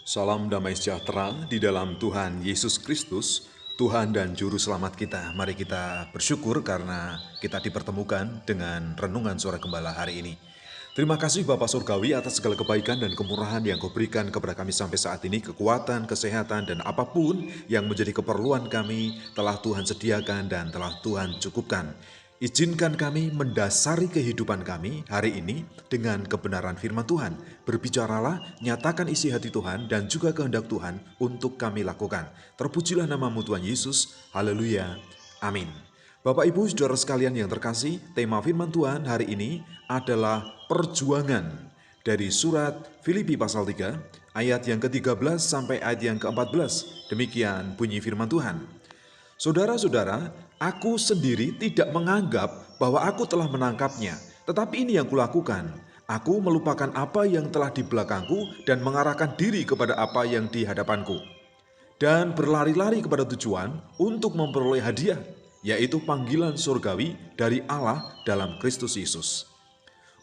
Salam damai sejahtera di dalam Tuhan Yesus Kristus, Tuhan dan Juru Selamat kita. Mari kita bersyukur karena kita dipertemukan dengan renungan suara gembala hari ini. Terima kasih Bapa Surgawi atas segala kebaikan dan kemurahan yang Kau berikan kepada kami sampai saat ini. Kekuatan, kesehatan, dan apapun yang menjadi keperluan kami telah Tuhan sediakan dan telah Tuhan cukupkan. Izinkan kami mendasari kehidupan kami hari ini dengan kebenaran firman Tuhan. Berbicaralah, nyatakan isi hati Tuhan dan juga kehendak Tuhan untuk kami lakukan. Terpujilah namamu Tuhan Yesus. Haleluya. Amin. Bapak Ibu Saudara sekalian yang terkasih, tema firman Tuhan hari ini adalah perjuangan. Dari surat Filipi pasal 3 ayat yang ke-13 sampai ayat yang ke-14. Demikian bunyi firman Tuhan. Saudara-saudara, aku sendiri tidak menganggap bahwa aku telah menangkapnya, tetapi ini yang kulakukan. Aku melupakan apa yang telah di belakangku dan mengarahkan diri kepada apa yang di hadapanku. Dan berlari-lari kepada tujuan untuk memperoleh hadiah, yaitu panggilan surgawi dari Allah dalam Kristus Yesus.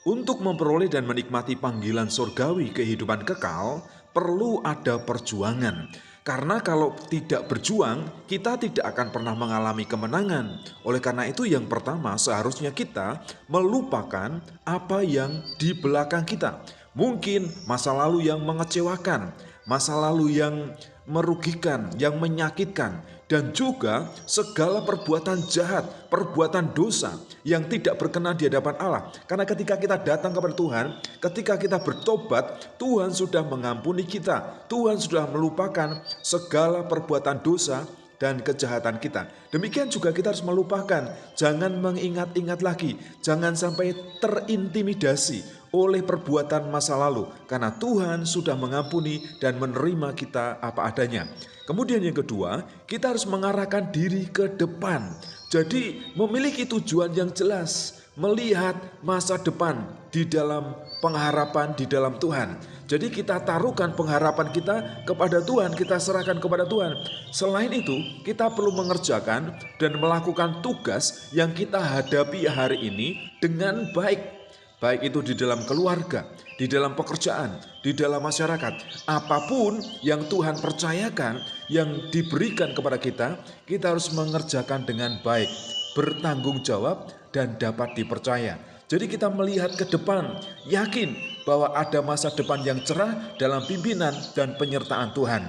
Untuk memperoleh dan menikmati panggilan surgawi kehidupan kekal, perlu ada perjuangan. Karena kalau tidak berjuang, kita tidak akan pernah mengalami kemenangan. Oleh karena itu yang pertama seharusnya kita melupakan apa yang di belakang kita. Mungkin masa lalu yang mengecewakan, masa lalu yang merugikan, yang menyakitkan, dan juga segala perbuatan jahat, perbuatan dosa yang tidak berkenan di hadapan Allah. Karena ketika kita datang kepada Tuhan, ketika kita bertobat, Tuhan sudah mengampuni kita. Tuhan sudah melupakan segala perbuatan dosa dan kejahatan kita. Demikian juga kita harus melupakan, jangan mengingat-ingat lagi, jangan sampai terintimidasi oleh perbuatan masa lalu, karena Tuhan sudah mengampuni dan menerima kita apa adanya. Kemudian yang kedua, kita harus mengarahkan diri ke depan. Jadi memiliki tujuan yang jelas, melihat masa depan di dalam pengharapan di dalam Tuhan. Jadi kita taruhkan pengharapan kita kepada Tuhan, kita serahkan kepada Tuhan. Selain itu, kita perlu mengerjakan dan melakukan tugas yang kita hadapi hari ini dengan baik. Baik itu di dalam keluarga, di dalam pekerjaan, di dalam masyarakat. Apapun yang Tuhan percayakan, yang diberikan kepada kita harus mengerjakan dengan baik, bertanggung jawab, dan dapat dipercaya. Jadi kita melihat ke depan, yakin bahwa ada masa depan yang cerah dalam pimpinan dan penyertaan Tuhan.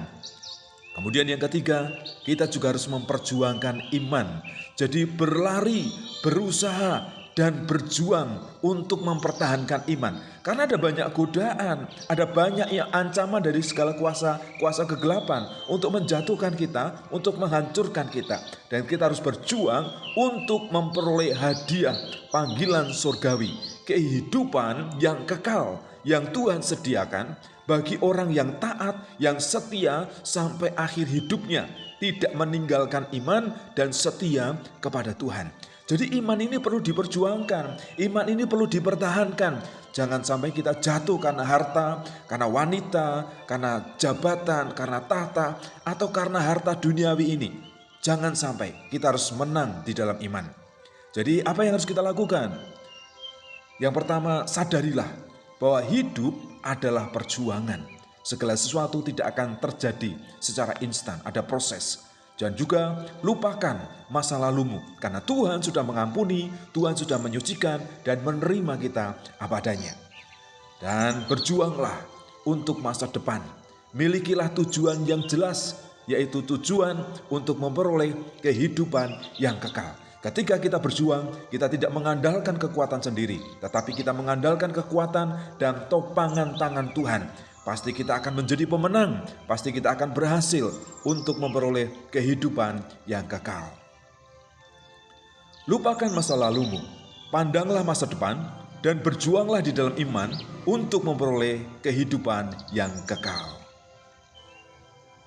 Kemudian yang ketiga, kita juga harus memperjuangkan iman. Jadi berlari, berusaha, dan berjuang untuk mempertahankan iman. Karena ada banyak godaan, ada banyak yang ancaman dari segala kuasa kegelapan untuk menjatuhkan kita, untuk menghancurkan kita. Dan kita harus berjuang untuk memperoleh hadiah panggilan surgawi, kehidupan yang kekal yang Tuhan sediakan bagi orang yang taat, yang setia sampai akhir hidupnya, tidak meninggalkan iman dan setia kepada Tuhan. Jadi iman ini perlu diperjuangkan, iman ini perlu dipertahankan. Jangan sampai kita jatuh karena harta, karena wanita, karena jabatan, karena tahta, atau karena harta duniawi ini. Jangan sampai, kita harus menang di dalam iman. Jadi apa yang harus kita lakukan? Yang pertama, sadarilah bahwa hidup adalah perjuangan. Segala sesuatu tidak akan terjadi secara instan, ada proses. Dan juga lupakan masa lalumu, karena Tuhan sudah mengampuni, Tuhan sudah menyucikan dan menerima kita apa adanya. Dan berjuanglah untuk masa depan. Milikilah tujuan yang jelas, yaitu tujuan untuk memperoleh kehidupan yang kekal. Ketika kita berjuang, kita tidak mengandalkan kekuatan sendiri, tetapi kita mengandalkan kekuatan dan topangan tangan Tuhan. Pasti kita akan menjadi pemenang, pasti kita akan berhasil untuk memperoleh kehidupan yang kekal. Lupakan masa lalumu, pandanglah masa depan, dan berjuanglah di dalam iman untuk memperoleh kehidupan yang kekal.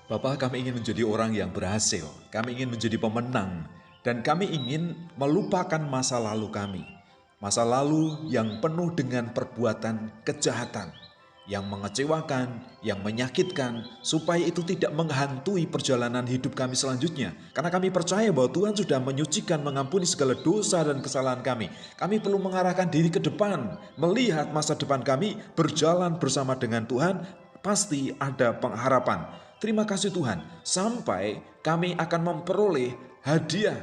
Bapak, kami ingin menjadi orang yang berhasil, kami ingin menjadi pemenang, dan kami ingin melupakan masa lalu kami. Masa lalu yang penuh dengan perbuatan kejahatan, yang mengecewakan, yang menyakitkan, supaya itu tidak menghantui perjalanan hidup kami selanjutnya. Karena kami percaya bahwa Tuhan sudah menyucikan, mengampuni segala dosa dan kesalahan kami. Kami perlu mengarahkan diri ke depan, melihat masa depan kami berjalan bersama dengan Tuhan, pasti ada pengharapan. Terima kasih Tuhan, sampai kami akan memperoleh hadiah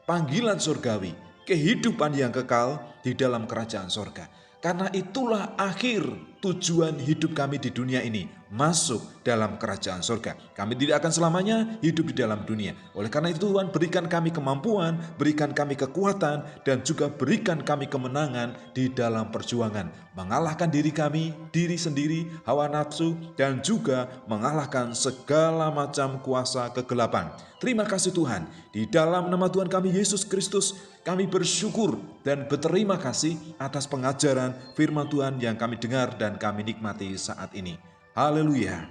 panggilan surgawi, kehidupan yang kekal di dalam kerajaan surga. Karena itulah akhir tujuan hidup kami di dunia ini, masuk dalam kerajaan surga. Kami tidak akan selamanya hidup di dalam dunia. Oleh karena itu Tuhan berikan kami kemampuan, berikan kami kekuatan, dan juga berikan kami kemenangan di dalam perjuangan. Mengalahkan diri kami, diri sendiri, hawa nafsu, dan juga mengalahkan segala macam kuasa kegelapan. Terima kasih Tuhan, di dalam nama Tuhan kami Yesus Kristus, kami bersyukur dan berterima kasih atas pengajaran firman Tuhan yang kami dengar dan kami nikmati saat ini. Haleluya.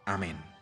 Amin.